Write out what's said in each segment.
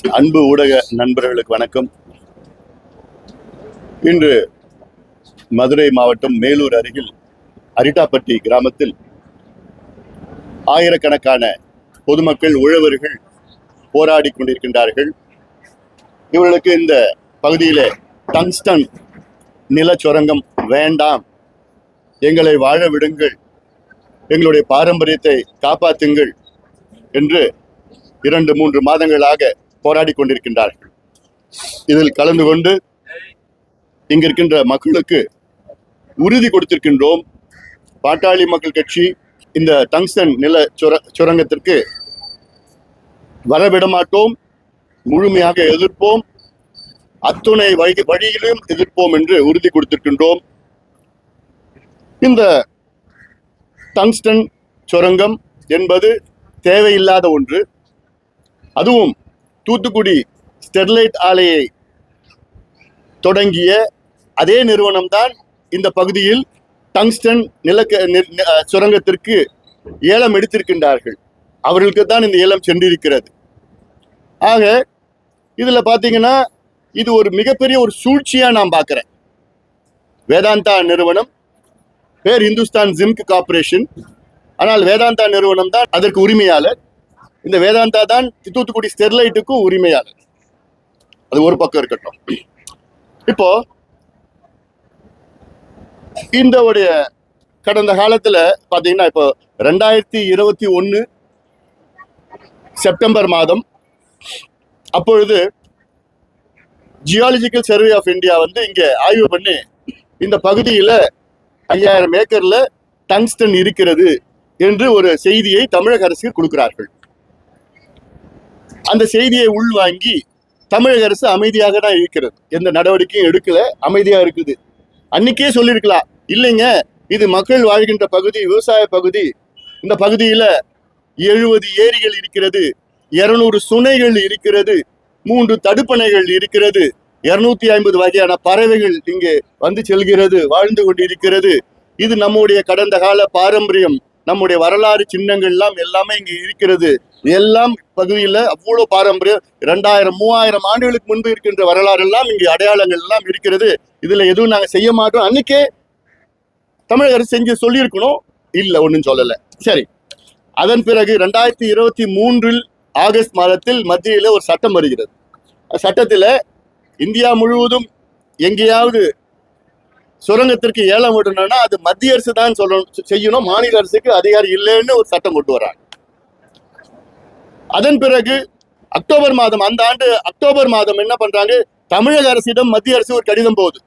அன்பு ஊடக நண்பர்களுக்கு வணக்கம். இன்று மதுரை மாவட்டம் மேலூர் அருகில் அரிட்டாப்பட்டி கிராமத்தில் ஆயிரக்கணக்கான பொதுமக்கள் உழவர்கள் போராடி கொண்டிருக்கின்றார்கள். இவர்களுக்கு இந்த பகுதியிலே டங்ஸ்டன் நிலச்சுரங்கம் வேண்டாம், எங்களை வாழ விடுங்கள், எங்களுடைய பாரம்பரியத்தை காப்பாற்றுங்கள் என்று 2-3 மாதங்களாக போராடி கொண்டிருக்கின்றார்கள். இதில் கலந்து கொண்டு இங்கிருக்கின்ற மக்களுக்கு உறுதி கொடுத்திருக்கின்றோம். பாட்டாளி மக்கள் கட்சி இந்த டங்ஸ்டன் நில சுரங்கத்திற்கு வரவிடமாட்டோம், முழுமையாக எதிர்ப்போம், அத்துணை வழியிலும் எதிர்ப்போம் என்று உறுதி கொடுத்திருக்கின்றோம். இந்த டங்ஸ்டன் சுரங்கம் என்பது தேவையில்லாத ஒன்று. அதுவும் தூத்துக்குடி ஸ்டெர்லைட் ஆலையை தொடங்கிய அதே நிறுவனம்தான் இந்த பகுதியில் டங்ஸ்டன் சுரங்கத்திற்கு ஏலம் எடுத்திருக்கின்றார்கள். அவர்களுக்கு தான் இந்த ஏலம் சென்றிருக்கிறது. ஆக இதுல பாத்தீங்கன்னா இது ஒரு மிகப்பெரிய ஒரு சூழ்ச்சியா நான் பார்க்கிறேன். வேதாந்தா நிறுவனம் பேர் இந்துஸ்தான் ஜிங்க் கார்பரேஷன், ஆனால் வேதாந்தா நிறுவனம் தான் அதற்கு உரிமையாளர். இந்த வேதாந்தா தான் தூத்துக்குடி ஸ்டெர்லைட்டுக்கும் உரிமையாளர். அது ஒரு பக்கம் இருக்கட்டும். இப்போ இந்த கடந்த காலத்துல பாத்தீங்கன்னா இப்போ 2021 செப்டம்பர் மாதம் அப்பொழுது ஜியாலஜிக்கல் சர்வே ஆஃப் இந்தியா இங்க ஆய்வு பண்ணி இந்த பகுதியில 5000 ஏக்கர்ல டங்ஸ்டன் இருக்கிறது என்று ஒரு செய்தியை தமிழக அரசுக்கு கொடுக்கிறார்கள். அந்த செய்தியை உள்வாங்கி தமிழக அரசு அமைதியாக தான் இருக்கிறது, எந்த நடவடிக்கையும் எடுக்கல, அமைதியா இருக்குது. அன்னைக்கே சொல்லியிருக்கலாம், இல்லைங்க இது மக்கள் வாழ்கின்ற பகுதி, விவசாய பகுதி, இந்த பகுதியில 70 ஏரிகள் இருக்கிறது, 200 சுனைகள் இருக்கிறது, 3 தடுப்பணைகள் இருக்கிறது, 250 வகையான பறவைகள் இங்கே வந்து செல்கிறது, வாழ்ந்து கொண்டிருக்கிறது. இது நம்முடைய கடந்த கால பாரம்பரியம், நம்முடைய வரலாறு சின்னங்கள் எல்லாமே இங்க இருக்கிறது. எல்லாம் பகுதியில அவ்வளவு பாரம்பரியம், 2000-3000 ஆண்டுகளுக்கு முன்பு இருக்கின்ற வரலாறு எல்லாம் இங்க அடையாளங்கள் எல்லாம் இருக்கிறது. இதுல எதுவும் நாங்க செய்ய மாட்டோம். அன்னைக்கே தமிழக அரசு செஞ்சு சொல்லியிருக்கணும், இல்ல ஒன்னும் சொல்லல. சரி, அதன் பிறகு 2023 ஆகஸ்ட் மாதத்தில் மத்தியில ஒரு சட்டம் வருகிறது. சட்டத்துல இந்தியா முழுவதும் எங்கேயாவது சுரங்கத்திற்கு ஏலம் விடணும்னா அது மத்திய அரசு தான் செய்யணும், மாநில அரசுக்கு அதிகாரம் இல்லைன்னு ஒரு சட்டம் கொண்டு வராங்க. அதன் பிறகு அக்டோபர் மாதம், அந்த ஆண்டு அக்டோபர் மாதம் என்ன பண்றாங்க, தமிழக அரசிடம் மத்திய அரசு ஒரு கடிதம் போகுது.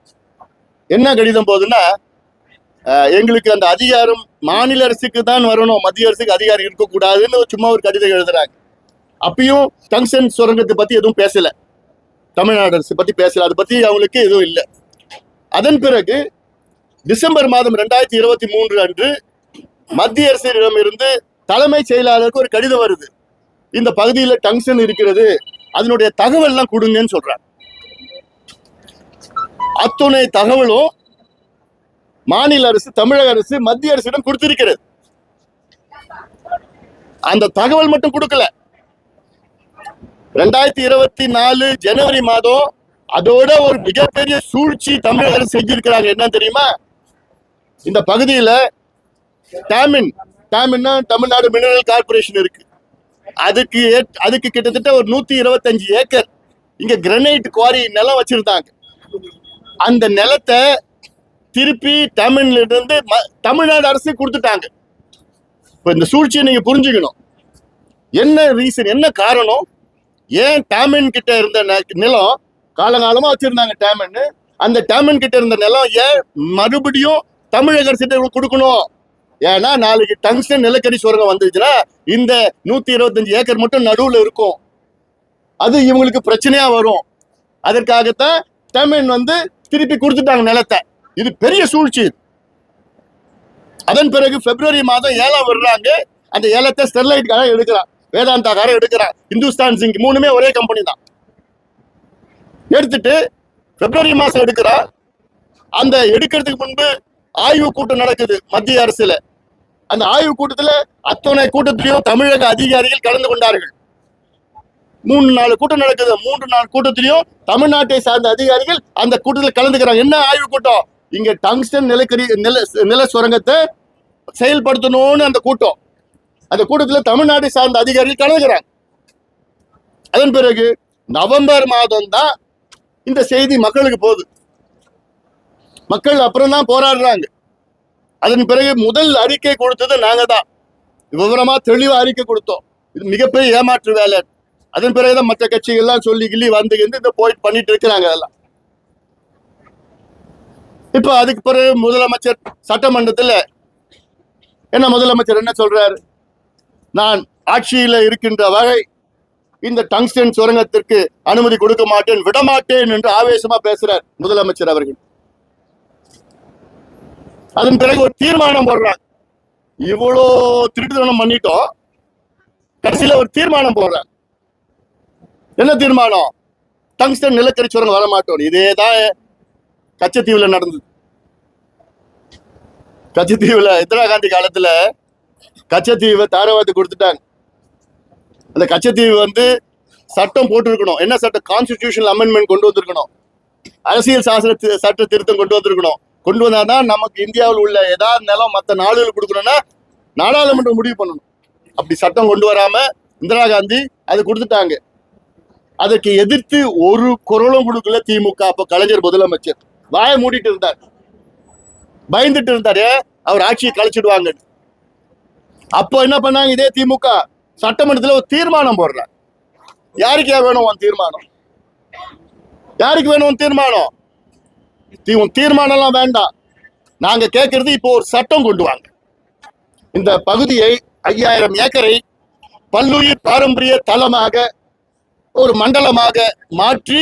என்ன கடிதம் போகுதுன்னா, எங்களுக்கு அந்த அதிகாரம் மாநில அரசுக்கு தான் வரணும், மத்திய அரசுக்கு அதிகாரம் இருக்கக்கூடாதுன்னு சும்மா ஒரு கடிதம் எழுதுறாங்க. அப்பயும் டங்ஸ்டன் சுரங்கத்தை பத்தி எதுவும் பேசல, தமிழ்நாடு அரசு பத்தி பேசல, அதை பத்தி அவங்களுக்கு எதுவும் இல்லை. அதன் பிறகு டிசம்பர் மாதம் 2023 அன்று மத்திய அரசிடம் இருந்து தலைமைச் செயலாளருக்கு ஒரு கடிதம் வருது. இந்த பகுதியில் டங்ஸ்டன் இருக்கிறது, அதனுடைய தகவல் எல்லாம் கொடுங்கன்னு சொல்றாங்க. அத்துணை தகவலும் மாநில அரசு, தமிழக அரசு மத்திய அரசிடம் கொடுத்திருக்கிறது. அந்த தகவல் மட்டும் கொடுக்கல. 2024 ஜனவரி மாதம் அதோட ஒரு மிகப்பெரிய சூழ்ச்சி தமிழக அரசு செஞ்சிருக்கிறாங்க. என்ன தெரியுமா, இந்த பகுதியில டாமின்னா தமிழ்நாடு மினரல் கார்பரேஷன் இருக்கு, அதுக்கு கிட்டத்தட்ட ஒரு 125 ஏக்கர் இங்க கிரானைட் குவாரி நிலம் வச்சிருந்தாங்க. அந்த நிலத்தை திருப்பி தமிழ்நாடு அரசு கொடுத்துட்டாங்க. இப்ப இந்த சூழ்ச்சியை நீங்க புரிஞ்சுக்கணும். என்ன ரீசன், என்ன காரணம், ஏன் டாமின் கிட்ட இருந்த நிலம் காலகாலமா வச்சிருந்தாங்க டாமின், அந்த டாமின் கிட்ட இருந்த நிலம் ஏன் மறுபடியும் தமிழக அரசு கொடுக்கணும்? ஏன்னா நாளைக்கு டங்ஸ்டன் நிலக்கரி சுரங்கம் வந்துச்சுன்னா இந்த 125 ஏக்கர் மட்டும் நடுவுல இருக்கும், அது இவங்களுக்கு பிரச்சனையா வரும். அதற்காகத்தான் டாமின் திருப்பி கொடுத்துட்டாங்க நிலத்தை. இது பெரிய சூழ்ச்சி. அதன் பிறகு பிப்ரவரி மாதம் ஏலம் விடுறாங்க. அந்த ஏலத்தை ஸ்டெர்லைட்காரன் எடுக்கிறான், வேதாந்தாக்காரன் எடுக்கிறான், இந்துஸ்தான் ஜிங்க், 3மே ஒரே கம்பெனி தான். எடுத்துட்டு பிப்ரவரி மாசம் எடுக்கிறா. அந்த எடுக்கிறதுக்கு முன்பு ஆய்வு கூட்டம் நடக்குது மத்திய அரசுல. அந்த ஆய்வு கூட்டத்துல அத்தனை கூட்டத்திலையும் தமிழக அதிகாரிகள் கலந்து கொண்டார்கள். 3-4 கூட்டம் நடக்குது. 3-4 கூட்டத்திலையும் தமிழ்நாட்டை சார்ந்த அதிகாரிகள் அந்த கூட்டத்தில் கலந்துக்கிறாங்க. என்ன ஆய்வு கூட்டம்? இங்க டங்ஸ்டன் நில சுரங்கத்தை செயல்படுத்தணும்னு அந்த கூட்டம். அந்த கூட்டத்தில் தமிழ்நாட்டை சார்ந்த அதிகாரிகள் கலந்துக்கிறாங்க. அதன் பிறகு நவம்பர் மாதம் தான் இந்த செய்தி மக்களுக்கு போகுது. மக்கள் அப்புறம் தான் போராடுறாங்க. அதன் பிறகு முதல் அறிக்கை கொடுத்தது நாங்க தான். விவரமா தெளிவா அறிக்கை கொடுத்தோம். இது மிகப்பெரிய ஏமாற்று வேலை. அதன் பிறகுதான் மற்ற கட்சிகள்லாம் சொல்லி கிள்ளி வந்து இந்த போயிட்டு பண்ணிட்டு இருக்கிறாங்க. அதெல்லாம் இப்ப அதுக்கு பிறகு முதலமைச்சர் சட்டமன்றத்தில் முதலமைச்சர் என்ன சொல்றாரு? நான் ஆட்சியில இருக்கின்ற வரை இந்த டங்ஸ்டன் சுரங்கத்திற்கு அனுமதி கொடுக்க மாட்டேன், விடமாட்டேன் என்று ஆவேசமா பேசுறார் முதலமைச்சர் அவர்கள். அதன் பிறகு ஒரு தீர்மானம் போடுறாங்க. இவ்வளோ திருட்டுத்தனம் பண்ணிட்டோம், கடைசியில ஒரு தீர்மானம் போடுறாங்க. என்ன தீர்மானம்? டங்ஸ்டன் நிலக்கரி சுரங்கம் வரமாட்டோம். இதேதான் கச்சத்தீவுல நடந்தது. கச்சத்தீவுல இந்திரா காந்தி காலத்துல கச்சத்தீவை தாரவாத்து கொடுத்துட்டாங்க. அந்த கச்சத்தீவு சட்டம் போட்டிருக்கணும். என்ன சட்டம்? கான்ஸ்டிடியூஷனல் அமெண்ட்மெண்ட் கொண்டு வந்திருக்கணும். அரசியல் சாசன சட்ட திருத்தம் கொண்டு வந்திருக்கணும். கொண்டு வந்தாதான் நமக்கு இந்தியாவில் உள்ள ஏதாவது நிலம் மற்ற நாடுகள் கொடுக்கணும்னா நாடாளுமன்றம் முடிவு பண்ணணும். அப்படி சட்டம் கொண்டு வராம இந்திரா காந்தி அது கொடுத்துட்டாங்க. அதற்கு எதிர்த்து ஒரு குரலும் கொடுக்கல திமுக. அப்ப கலைஞர் முதலமைச்சர் வாயை மூடிட்டு இருந்தார், பயந்துட்டு இருந்தாரு அவர் ஆட்சியை கழிச்சிடுவாங்க. அப்போ என்ன பண்ணாங்க? இதே திமுக சட்டமன்றத்தில் ஒரு தீர்மானம் போடுறாங்க. யாருக்கு வேணும் தீர்மானம்? யாருக்கு வேணும் தீர்மானம்? தீர்மானம் எல்லாம் வேண்டாம். நாங்க கேட்கறது இப்போ ஒரு சட்டம் கொண்டு வாங்க. இந்த பகுதியை 5000 ஏக்கரை பல்லுயிர் பாரம்பரிய தலமாக ஒரு மண்டலமாக மாற்றி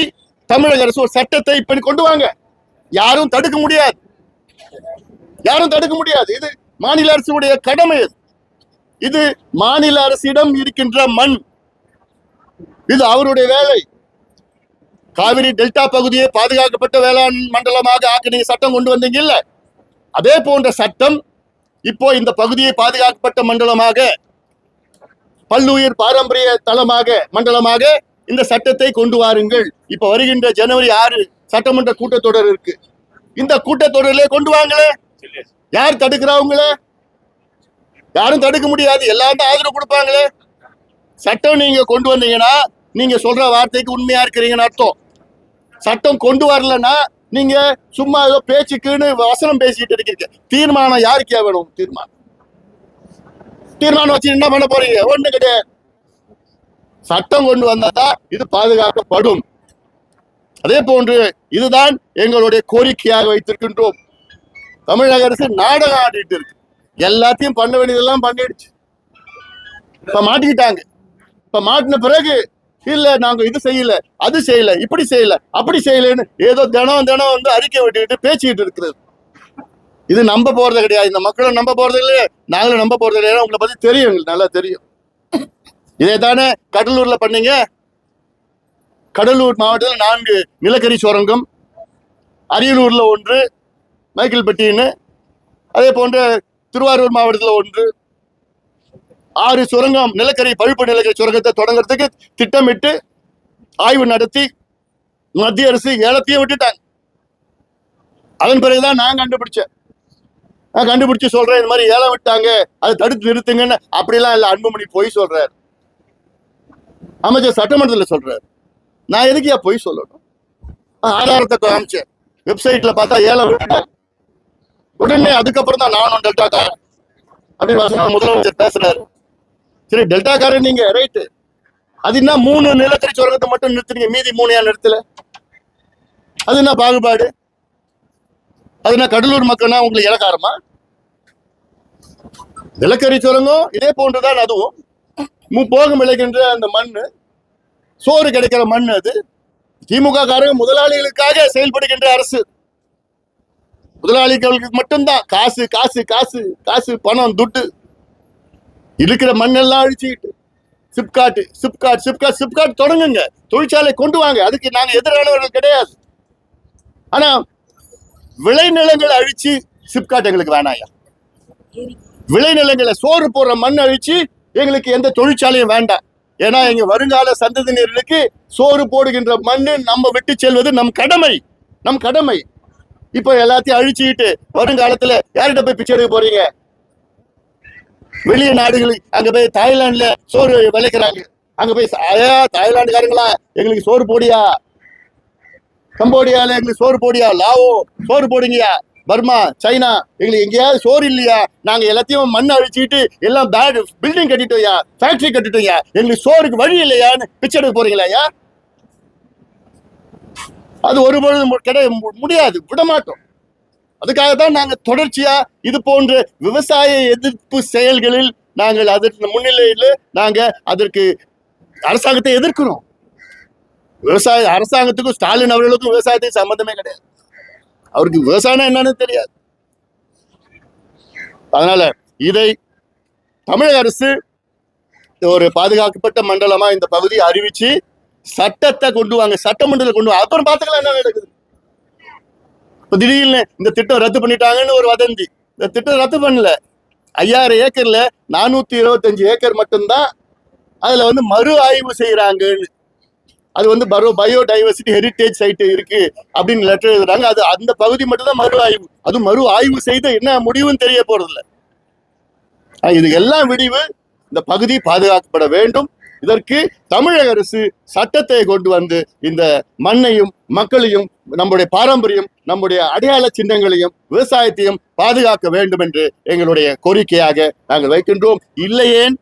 தமிழக அரசு ஒரு சட்டத்தை இப்படி கொண்டு வாங்க. யாரும் தடுக்க முடியாது, யாரும் தடுக்க முடியாது. இது மாநில அரசுடைய கடமை. இது மாநில அரசிடம் இருக்கின்ற மண், இது அவருடைய வேலை. காவிரி டெல்டா பகுதியை பாதுகாக்கப்பட்ட வேளாண் மண்டலமாக ஆக்க சட்டம் கொண்டு வந்தீங்க இல்ல? அதே போன்ற சட்டம் இப்போ இந்த பகுதியை பாதுகாக்கப்பட்ட மண்டலமாக, பல்லுயிர் பாரம்பரிய தலமாக மண்டலமாக இந்த சட்டத்தை கொண்டு வாருங்கள். இப்ப வருகின்ற ஜனவரி 6 சட்டமன்ற கூட்டத்தொடர் இருக்கு. இந்த கூட்டத்தொடரிலே கொண்டு வாங்களே. யார் தடுக்கிறவங்களே? யாரும் தடுக்க முடியாது. எல்லாரும் ஆதரவு கொடுப்பாங்களே. சட்டம் நீங்க கொண்டு வந்தீங்கன்னா நீங்க சொல்ற வார்த்தைக்கு உண்மையா இருக்கிறீங்கன்னு அர்த்தம். சட்டம் கொண்டு வரலன்னா நீங்க சும்மா ஏதோ பேச்சுக்குன்னு வசனம் பேசிட்டு இருக்கீங்க. தீர்மானம் யாருக்கே வேணும்? தீர்மானம் வச்சு என்ன பண்ண போறீங்க? ஒண்ணு கிடையாது. சட்டம் கொண்டு வந்தாதான் இது பாதுகாக்கப்படும். அதே போன்று இதுதான் எங்களுடைய கோரிக்கையாக வைத்திருக்கின்றோம். தமிழக அரசு நாடகம் ஆடிட்டு இருக்கு. எல்லாத்தையும் பண்ண வேண்டியதெல்லாம் பண்ணிடுச்சு. இப்ப மாட்டிக்கிட்டாங்க. இப்ப மாட்டின பிறகு இல்ல நாங்க இது செய்யல, அது செய்யல, இப்படி செய்யல, அப்படி செய்யலன்னு ஏதோ தினம் அறிக்கை விட்டுக்கிட்டு பேசிக்கிட்டு இருக்கிறது. இது நம்ப போறது கிடையாது. இந்த மக்களும் நம்ப போறது இல்லையே, நாங்களும் நம்ப போறது கிடையாது. உங்களை பத்தி தெரியும், எங்களுக்கு நல்லா தெரியும். இதே தானே கடலூர்ல பண்ணீங்க. கடலூர் மாவட்டத்தில் 4 நிலக்கரி சுரங்கம், அரியலூர்ல 1, மைக்கேல்பட்டின்னு, அதே போன்ற திருவாரூர் மாவட்டத்தில் 1, 6 சுரங்கம் நிலக்கரி பழுப்பு நிலக்கரி சுரங்கத்தை தொடங்குறதுக்கு திட்டமிட்டு ஆய்வு நடத்தி மத்திய அரசு ஏலத்தையும் விட்டுட்டாங்க. அதன் பிறகுதான் நான் கண்டுபிடிச்சு சொல்றேன், இந்த மாதிரி ஏலம் விட்டாங்க, அதை தடுத்து நிறுத்துங்கன்னு. அப்படிலாம் இல்ல, அன்புமணி பொய் சொல்றாரு. அமைச்சர் சட்டமன்றத்தில் சொல்றாரு. நான் எதுக்கு பொய் சொல்லணும்? ஆதாரத்தை காமிச்சேன். வெப்சைட்ல பார்த்தா ஏலம் விட்டாங்க. உடனே அதுக்கப்புறம் தான் நானும் டெல்டாக்காரன் அப்படின்னு முதலமைச்சர் பேசுறாரு. சரி, டெல்டாக்காரன் நீங்க ரைட்டு. அது என்ன 3 நிலக்கரி சுரங்கத்தை மட்டும் நிறுத்துறீங்க, மீதி 3 ஏன் நிறுத்தல? அது என்ன பாகுபாடு? அது என்ன கடலூர் மக்கள்னா உங்களுக்கு இலக்காரமா? நிலக்கரி சுரங்கம் இதே போன்றுதான். அதுவும் போகம் விளைகின்ற அந்த மண்ணு, சோறு கிடைக்கிற மண். அது திமுக காரங்க முதலாளிகளுக்காக செயல்படுகின்ற அரசு. முதலாளிகளுக்கு மட்டும்தான் காசு காசு காசு காசு, பணம், துட்டு. இருக்கிற மண்ணெல்லாம் அழிச்சுக்கிட்டு சிப்காட் தொடங்குங்க, தொழிற்சாலை கொண்டு வாங்க. அதுக்கு நாங்க எதிரானவர்கள் கிடையாது. ஆனா விளைநிலங்களை அழிச்சு சிப்காட் எங்களுக்கு வேணாயா. விளைநிலங்களை சோறு போடுற மண் அழிச்சு எங்களுக்கு எந்த தொழிற்சாலையும் வேண்டாம். ஏன்னா எங்க வருங்கால சந்ததியினர்களுக்கு சோறு போடுகின்ற மண்ணு நம்ம விட்டு செல்வது நம் கடமை. இப்ப எல்லாத்தையும் அழிச்சுக்கிட்டு வருங்காலத்துல யார்கிட்ட போய் பிச்சை எடுக்க போறீங்க? வெளிய நாடுகளுக்கு அங்க போய் தாய்லாந்துல சோறு விளைக்கிறாங்க. அங்க போய் தாய்லாந்துக்காரங்களா எங்களுக்கு சோறு போடியா, கம்போடியால எங்களுக்கு சோறு போடியா, லாவோ சோறு போடுங்கயா, பர்மா சைனா எங்களுக்கு எங்கேயாவது சோறு இல்லையா? நாங்க எல்லாத்தையும் மண் அழிச்சுக்கிட்டு எல்லாம் பில்டிங் கட்டிட்டோயா, ஃபேக்டரி கட்டிட்டோயா, எங்களுக்கு சோறுக்கு வழி இல்லையான்னு பிச்சை எடுக்க போறீங்களா? அது ஒருபொழுது முடியாது, விடமாட்டோம். அதுக்காகத்தான் நாங்க தொடர்ச்சியா இது போன்ற விவசாய எதிர்ப்பு செயல்களில் நாங்கள் அதற்கு முன்னிலையில் நாங்க அதற்கு அரசாங்கத்தை எதிர்க்கிறோம். அரசாங்கத்துக்கும் ஸ்டாலின் அவர்களுக்கும் விவசாயத்துக்கு சம்பந்தமே கிடையாது. அவருக்கு விவசாயம் என்னன்னு தெரியாது. அதனால இதை தமிழக அரசு ஒரு பாதுகாக்கப்பட்ட மண்டலமா இந்த பகுதியை அறிவிச்சு சட்டத்தை கொண்டு வாங்க, சட்டமன்றத்தில் கொண்டு வாங்க, அப்புறம் பார்த்துக்கலாம் என்ன நடக்குது. இப்ப திடீர்னு இந்த திட்டம் ரத்து பண்ணிட்டாங்கன்னு ஒரு வதந்தி. இந்த திட்டம் ரத்து பண்ணல. 5000 ஏக்கர்ல 425 ஏக்கர் மட்டும்தான் அதுல மறு ஆய்வு செய்யறாங்கன்னு. அது பயோடைவர்சிட்டி ஹெரிட்டேஜ் சைட் இருக்கு அப்படின்னு லெட்டர் எழுதுறாங்க. அது அந்த பகுதி மட்டும் தான் மறு ஆய்வு. அது மறு ஆய்வு செய்த என்ன முடிவுன்னு தெரிய போறது இல்லை. இது எல்லாம் விடிவு. இந்த பகுதி பாதுகாக்கப்பட வேண்டும். இதற்கு தமிழக அரசு சட்டத்தை கொண்டு வந்து இந்த மண்ணையும் மக்களையும் நம்முடைய பாரம்பரியம், நம்முடைய அடையாள சின்னங்களையும் விவசாயத்தையும் பாதுகாக்க வேண்டும் என்று எங்களுடைய கோரிக்கையாக நாங்கள் வைக்கின்றோம். இல்லையேன்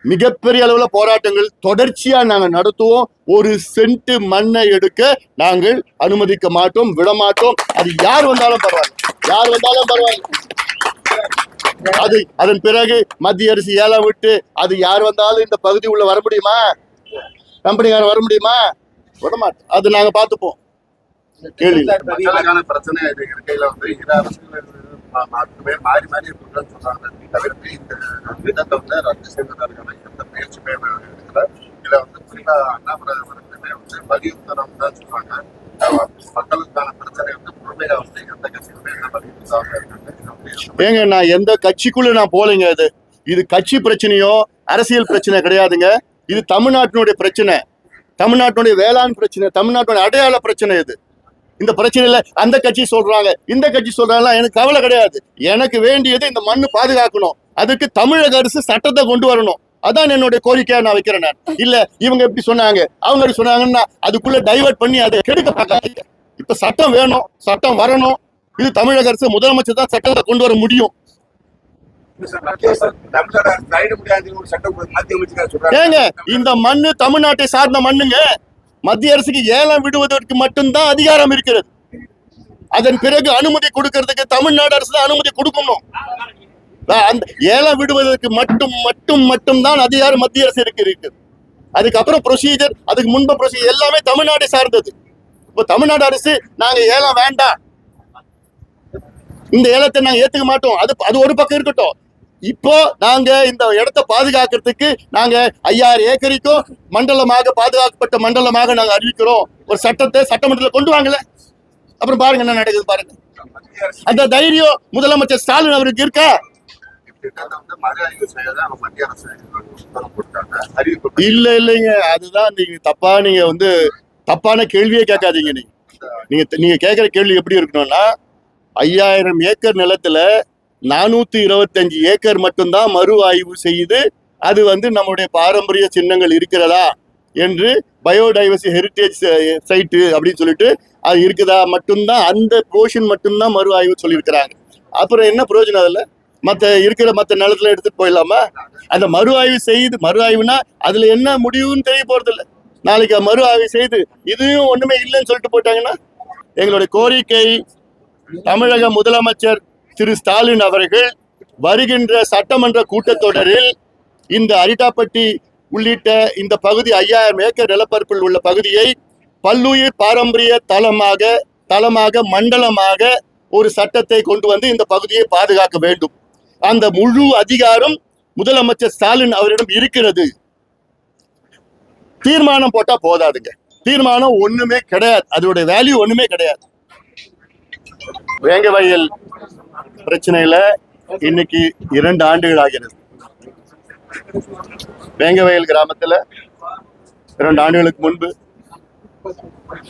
மிகப்பெரிய அளவுல போராட்டங்கள் தொடர்ச்சியா நாங்கள் நடத்துவோம். ஒரு சென்ட் மண்ணை எடுக்க நாங்கள் அனுமதிக்க மாட்டோம், விடமாட்டோம். அது யார் வந்தாலும் பரவாயில்லை. அது அதன் பிறகு மத்திய அரசு ஏலம் விட்டு அது யார் வந்தாலும் இந்த பகுதி உள்ள வர முடியுமா? கம்பெனிக்காரன் வர முடியுமா? விடமாட்டோம். அது நாங்க பார்த்துப்போம். கேள்வி பிரச்சனை இருக்கையில மாறி மாறி சொல்றாங்க. தவிர்த்து இந்த விதத்தை ரத்து செய்வதற்கான எந்த முயற்சியுமே இருக்கிற இதுல குறிப்பா அண்ணாமலை அவர்களுமே வலியுறுத்தணும் தான் சொல்றாங்க. மக்களுக்கான பிரச்சனை முழுமையா எந்த கட்சியுமே என்ன வலியுறுத்தாங்க. ஏங்க, நான் எந்த கட்சிக்குள்ள நான் போலீங்க. இது கட்சி பிரச்சனையோ அரசியல் பிரச்சனை கிடையாதுங்க. இது தமிழ்நாட்டினுடைய பிரச்சனை, தமிழ்நாட்டினுடைய வேளாண் பிரச்சனை, தமிழ்நாட்டினுடைய அடையாள பிரச்சனை. இது இந்த பிரச்சனையில அந்த கட்சி சொல்றாங்க, இந்த கட்சி சொல்றாங்க, எனக்கு கவலை கிடையாது. எனக்கு வேண்டியது இந்த மண்ணு பாதுகாக்கணும். அதுக்கு தமிழக அரசு சட்டத்தை கொண்டு வரணும். அதான் என்னுடைய கோரிக்கையா நான் வைக்கிறேன். இல்ல இவங்க எப்படி சொன்னாங்க, அவங்க எப்படி சொன்னாங்கன்னா அதுக்குள்ள டைவர்ட் பண்ணி அதை கெடுக்க பார்க்காதீங்க. இப்ப சட்டம் வேணும், சட்டம் வரணும். இது தமிழக அரசு, முதலமைச்சர் தான் சட்டத்தை கொண்டு வர முடியும். ஏங்க, இந்த மண்ணு தமிழ்நாட்டை சார்ந்த மண்ணுங்க. மத்திய அரசுக்கு ஏலம் விடுவதற்கு மட்டும்தான் அதிகாரம் இருக்கிறது. அதன் பிறகு அனுமதி கொடுக்கறதுக்கு தமிழ்நாடு அரசு தான் அனுமதி கொடுக்கணும். அந்த ஏலம் விடுவதற்கு மட்டும்தான் அதிகாரம் மத்திய அரசு இருக்கு. அதுக்கப்புறம் ப்ரொசீஜர், அதுக்கு முன்பு ப்ரொசீஜர் எல்லாமே தமிழ்நாட்டை சார்ந்தது. இப்போ தமிழ்நாடு அரசு நாங்க ஏலம் வேண்டாம், இந்த ஏலத்தை நாங்க ஏத்துக்க மாட்டோம், அது ஒரு பக்கம் இருக்கட்டும். இப்போ நாங்க இந்த இடத்தை பாதுகாக்கிறதுக்கு நாங்க 5000 ஏக்கருக்கும் மண்டலமாக, பாதுகாக்கப்பட்ட மண்டலமாக நாங்க அறிவிக்கிறோம். ஒரு சட்டத்தை சட்டமன்றத்தில் கொண்டு வாங்கல, அப்புறம் பாருங்க என்ன நடக்குது பாருங்க. அந்த தைரியம் முதலமைச்சர் ஸ்டாலின் அவருக்கு இருக்கா? இல்லைங்க, அதுதான் நீங்க தப்பான கேள்வியே கேட்காதீங்க. நீங்க கேட்கிற கேள்வி எப்படி இருக்கணும்னா, 5000 ஏக்கர் நிலத்துல 425 ஏக்கர் மட்டும்தான் மறு ஆய்வு செய்து அது நம்முடைய பாரம்பரிய சின்னங்கள் இருக்கிறதா என்று பயோடைவர்சிட்டி ஹெரிட்டேஜ் சைட்டு அப்படின்னு சொல்லிட்டு அது இருக்குதா மட்டும்தான், அந்த போர்ஷன் மட்டும்தான் மறு ஆய்வு சொல்லியிருக்கிறாங்க. அப்புறம் என்ன பிரயோஜனம்? அதில் மற்ற நிலத்துல எடுத்துட்டு போயிடலாமா? அந்த மறு ஆய்வுனா அதுல என்ன முடிவுன்னு தெரிய போறது இல்லை. நாளைக்கு மறு ஆய்வு செய்து இதுவும் ஒண்ணுமே இல்லைன்னு சொல்லிட்டு போயிட்டாங்கன்னா, எங்களுடைய கோரிக்கை தமிழக முதலமைச்சர் திரு ஸ்டாலின் அவர்கள் வருகின்ற சட்டமன்ற கூட்டத்தொடரில் இந்த அரிட்டாப்பட்டி உள்ளிட்ட இந்த பகுதி 5000 ஏக்கர் நிலப்பரப்பில் உள்ள பகுதியை பல்லுயிர் பாரம்பரிய தலமாக மண்டலமாக ஒரு சட்டத்தை கொண்டு வந்து இந்த பகுதியை பாதுகாக்க வேண்டும். அந்த முழு அதிகாரம் முதலமைச்சர் ஸ்டாலின் அவரிடம் இருக்கிறது. தீர்மானம் போட்டா போதாதுங்க. தீர்மானம் ஒண்ணுமே கிடையாது, அதோட வேல்யூ ஒண்ணுமே கிடையாது. வேங்க வயல் பிரச்சனையில இன்னைக்கு 2 ஆண்டுகள் ஆகிறது. வேங்கவயல் கிராமத்துல 2 ஆண்டுகளுக்கு முன்பு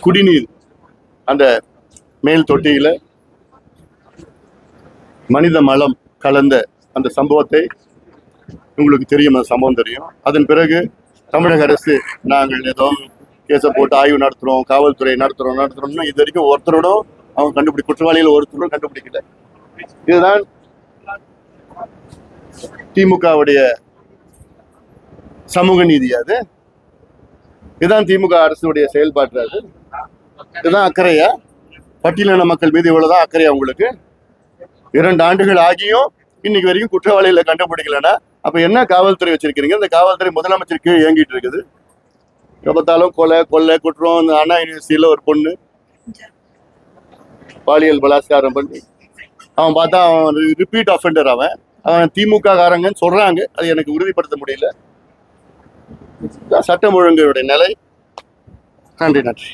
குடிநீர் அந்த மேல் தொட்டியில மனித மலம் கலந்த அந்த சம்பவத்தை உங்களுக்கு தெரியும், அந்த சம்பவம் தெரியும். அதன் பிறகு தமிழக அரசு நாங்கள் ஏதோ கேஸை போட்டு ஆய்வு நடத்துறோம், காவல்துறை நடத்துறோம்னா இது வரைக்கும் ஒருத்தரோடும் அவங்க குற்றவாளிகள் ஒருத்தரும் கண்டுபிடிக்கல. இதுதான் திமுகவுடைய சமூக நீதி. அது இதுதான் திமுக அரசுடைய செயல்பாடு. அது இதுதான் அக்கறையா? பட்டியலின மக்கள் மீது இவ்வளவுதான் அக்கறையா உங்களுக்கு? 2 ஆண்டுகள் ஆகியும் இன்னைக்கு வரைக்கும் குற்றவாளிகளை கண்டுபிடிக்கலன்னா அப்ப என்ன காவல்துறை வச்சிருக்கிறீங்க? இந்த காவல்துறை முதலமைச்சருக்கு இயங்கிட்டு இருக்குது. பார்த்தாலும் கொலை குற்றம். இந்த அண்ணா யூனிவர்சிட்டியில ஒரு பொண்ணு பாலியல் பலாத்காரம் பண்ணி அவன் பார்த்தா அவன் ரிப்பீட் அஃபெண்டர். அவன் திமுக காரங்கன்னு சொல்றாங்க, அது எனக்கு உறுதிப்படுத்த முடியல. சட்டம் ஒழுங்குடைய நிலை. நன்றி.